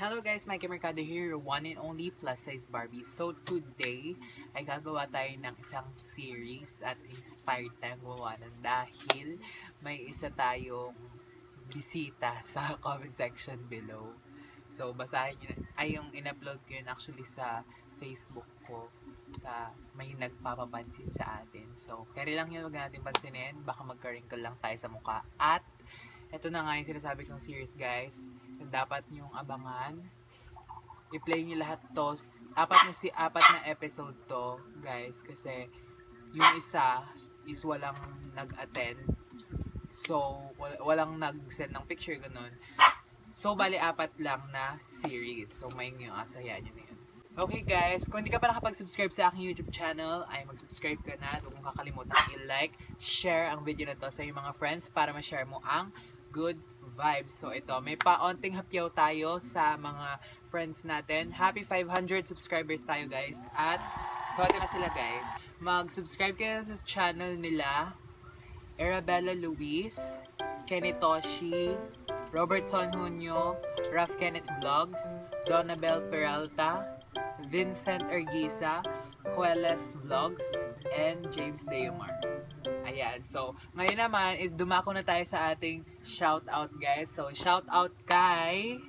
Hello guys, Mikee Mercado here, your one and only plus size Barbie. So today ay gagawa tayo ng isang series at inspired tayong gumawa ng dahil may isa tayong bisita sa comment section below. So basahin nyo, ay yung in-upload ko yun actually sa Facebook ko. May nagpapapansin sa atin. So carry lang yun, wag natin pansinin, baka magka-wrinkle lang tayo sa mukha. At ito na nga yung sinasabi kong series guys, dapat nyong abangan. I-play nyo lahat to. Apat na episode to guys, kasi yung isa is walang nag-attend. So walang nag-send ng picture ganun. So bali apat lang na series. So may yung asayan nyo na yun. Okay guys, kung hindi ka pa nakapag-subscribe sa aking YouTube channel, ay mag-subscribe ka na. Huwag mong kakalimutan i-like, share ang video na to sa iyong mga friends para ma-share mo ang good vibes. So ito, may paonting hapyaw tayo sa mga friends natin. Happy 500 subscribers tayo guys. At so ito na sila guys. Mag-subscribe kayo sa channel nila Erabella Louise, Kenitoshi, Robertson Junio, Raf Kenneth Vlogs, Donna Belle Peralta, Vincent Ergisa, Coeles Vlogs, and James Deomar. Ayan, so ngayon naman is dumako na tayo sa ating shoutout guys. So shoutout kay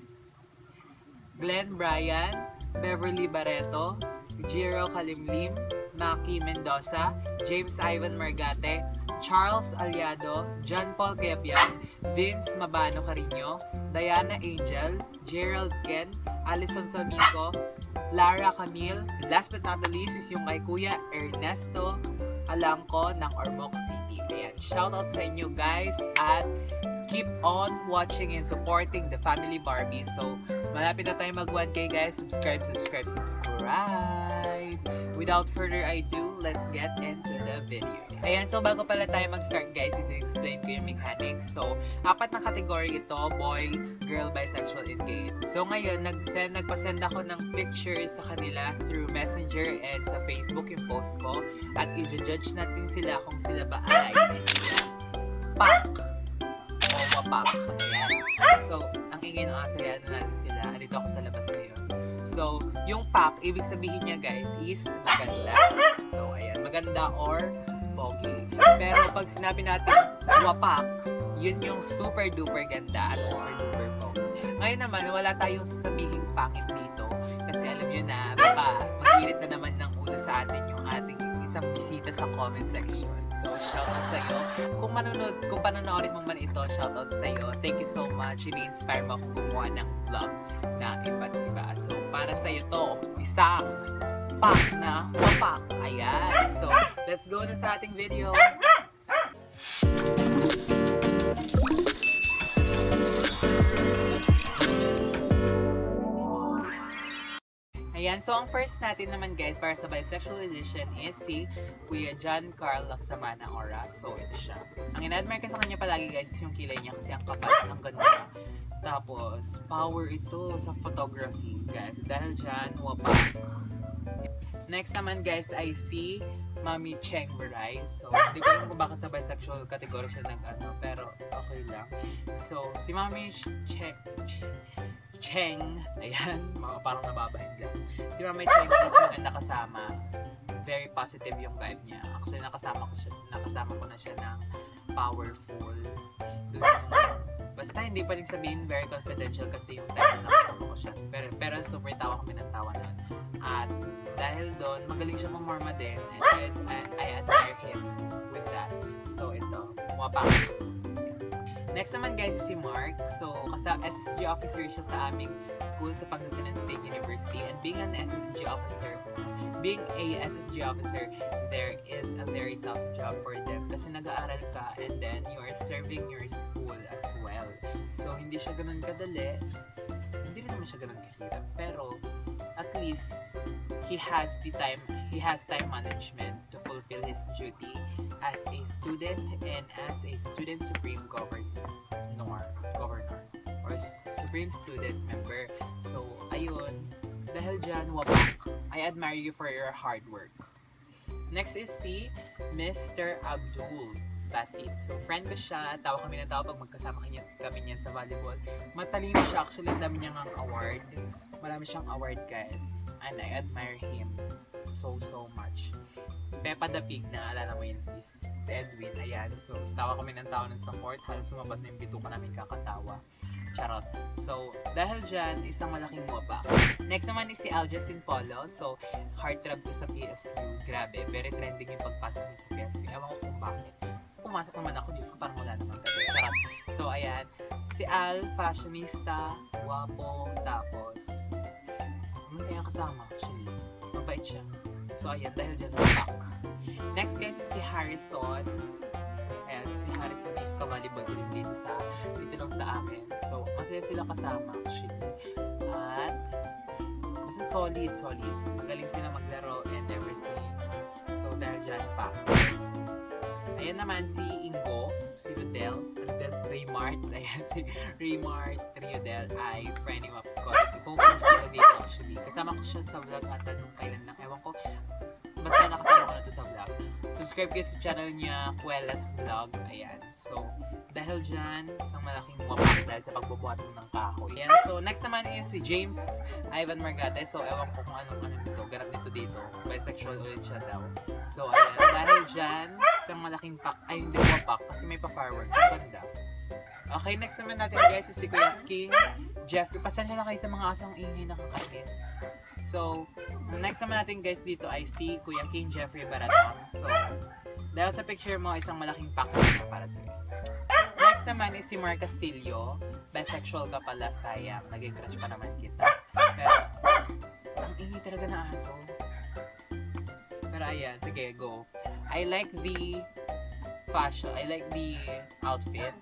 Glenn Bryan, Beverly Barreto, Jiro Kalimlim, Maki Mendoza, James Ivann Margate, Charles Aliado, John Paul Cayabyab, Vince Mabano Carino, Diana Angel, Gerald Ken, Alison Flamingo, Lara Camille. Last but not the least is yung kay Kuya Ernesto Alangco ng Ormoc City. Ayan, shoutout sa inyo guys at keep on watching and supporting the family Barbie. So, malapit na tayo mag 1K guys. Subscribe. Without further ado, let's get into the video. Ayan, so bago pala tayo mag-start guys, is-explain ko yung mechanics. So, apat na category ito, boy, girl, bisexual, and gay. So ngayon, nagpa-send ako ng pictures sa kanila through Messenger and sa Facebook yung post ko. At i-judge natin sila kung sila ba ay PAK o WAPAK. Ayan. So, ang ingay ng asaya na natin sila. Dito ako sa labas ngayon. So, yung PAK, ibig sabihin niya guys, is maganda. So, ayan, maganda or pogi. Pero pag sinabi natin WAPAK, yun yung super duper ganda at super duper pogi. Ngayon naman, wala tayong sasabihin pangit dito. Kasi alam nyo na, baka mag-irit na naman ng ulo sa atin yung ating isang bisita sa comment section. So, shoutout sa iyo. Kung panonoodin mo man ito, shoutout sa iyo. Thank you so much. Ini-inspire mo akong gumawa ng vlog na iba't iba. So, para sa iyo to, isang PAK na WAPAK. Ayan. So, let's go na sa ating video. Ayan, so ang first natin naman guys para sa bisexual edition is si Kuya John Carl Laksamana Ora. So ito siya. Ang ina-admire ko sa kanya palagi guys is yung kilay niya kasi ang kapal, ang ganda. Tapos power ito sa photography guys. Dahil dyan, WAPAK. Next naman guys ay si Mami Cheng Beray. So hindi ko alam kung bakit sa bisexual category siya nag-ano, pero okay lang. So si Mami Cheng, ayan, parang nababahin lang. Si Mami Cheng is maganda kasama. Very positive yung vibe niya. Actually, nakasama ko na siya ng powerful. Basta hindi pa rin sabihin very confidential kasi yung time na nakasama ko siya. Pero super tawa kami ng tawa nun. At dahil doon, magaling siya mamorma din. And I admire him with that. So ito, WAPAK. Next naman guys is si Mark. So, SSG officer siya sa aming school sa Pangasinan State University. And being a SSG officer, there is a very tough job for them. Kasi nag-aaral ka and then you are serving your school as well. So, hindi siya ganun kadali. Hindi rin naman siya ganun kahirap. Pero, at least, he has time management to fulfill his duty as a student and as a student supreme governor or supreme student member. So ayun, dahil dyan WAPAK, I admire you for your hard work. Next is si Mr. Abdul Basit. So friend ko siya, tawa kami ng tawa pag magkasama kami niya sa volleyball. Matalino siya, actually ang dami niyang award. Marami siyang award, guys. And I admire him so much. Peppa the Pig, naalala mo yun, sis. Si Edwin, ayan. So, tawa kami ng tao ng support. Halos sumabas na yung bituka namin kakatawa. Charot. So, dahil dyan, isang malaking WAPAK. Next naman is si Aljessin Polo. So, heartthrob ko sa PSU. Grabe, very trending yung pagpasok niya sa PSU. Ewan ko kung bakit. Pumasok naman ako, Diyos ko, parang wala naman kasi. Charot. So, ayan. Si Al, fashionista, guwapo, tapos masaya kasama, actually. Mabait siya. So, ayan, dahil dyan, WAPAK. Next guys is si Harrison. Ayan, si Harrison is ka-volleyball din dito lang sa amin. So, masaya sila kasama actually. At, basta solid. Magaling sila maglaro and everything. So, dahil dyan pa. Ayan naman si Ingo, si Rodel Raymart. Ayan, si Raymart Riodel ay friendly waps ko. Ipupunta siya dito actually. Kasama ko siya sa vlog ata nung kailan lang. Ewan ko, basta nakasama ko na to sa vlog. Subscribe kayo sa channel niya, Kuelas Vlog. Ayan. So, dahil dyan, isang malaking WAPAK dahil sa pagbubuhat mo ng kahoy. Ayan. So, next naman is si James Ivann Margate. So, ewan ko kung anong nito. Garap nito dito. Bisexual ulit siya daw. So, ayan. Dahil dyan, isang malaking pack. Ay, hindi WAPAK kasi may pa-fireworks. Ang ganda. Okay, next naman natin guys is si Kuya King Jeffrey. Pasensya na kayo sa mga asang ingay na kakainis. So, next naman natin guys dito ay si Kuya King Jeffrey Baratang. So, dahil sa picture mo, isang malaking pack na para sa'yo. Next naman is si Mark Castillo. Bisexual ka pala, sayang. Naging crush pa naman kita. Pero, ang ingay talaga na aso. Pero ayan, sige, go. I like the fashion. I like the outfit.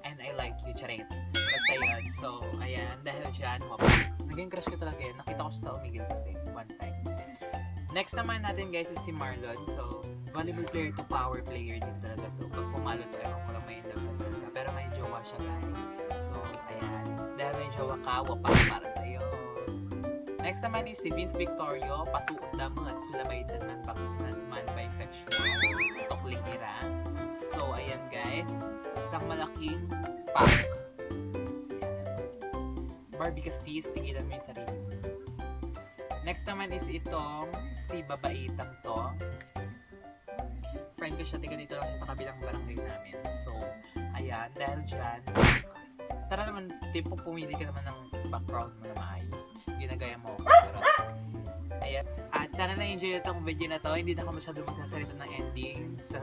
And I like you, charades. Basta yun. So, ayan, dahil dyan, WAPAK. Naging crush ko talaga yun. Nakita ko siya sa Umigil kasi one time. Next naman natin guys is si Marlon. So, volleyball player to power player din talaga to. Pag pumalo to, ewan ko lang may love na talaga. Pero may jowa siya guys. So, ayan. Dahil may jowa ka, WAPAK para sa'yo. Next naman is si Vince Victorio. Pasuot naman at sulamay man bisexual. Tukling ira. So, ayan guys. Isang malaking PAK. Barbie kasi, tigilan mo yung sarili. Next naman is itong si babaitang to. Friend ko siya, tiga dito lang siya sa kabilang barangay namin. So, ayan, dahil dyan, sana naman, tipo pumili ka naman ng background mo na maayos. Ginagaya mo. Pero, ayan. At sana na-enjoy itong video na to. Hindi na ako masyado magsasalita ng ending. Sa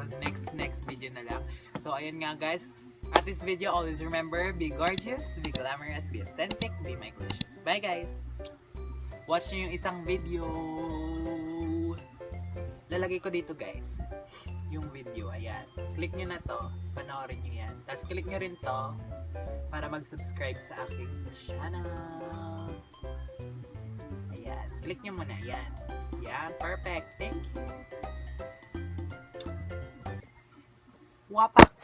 next video na lang. So, ayan nga guys. At this video, always remember, be gorgeous, be glamorous, be authentic, be Mikeelicious. Bye guys! Watch nyo yung isang video. Lalagay ko dito guys. Yung video, ayan. Click nyo na to. Panoorin nyo yan. Tapos click nyo rin to para mag-subscribe sa aking channel. Ayan. Click nyo muna. Ayan. Ayan. Perfect. Thank you. WAPAK.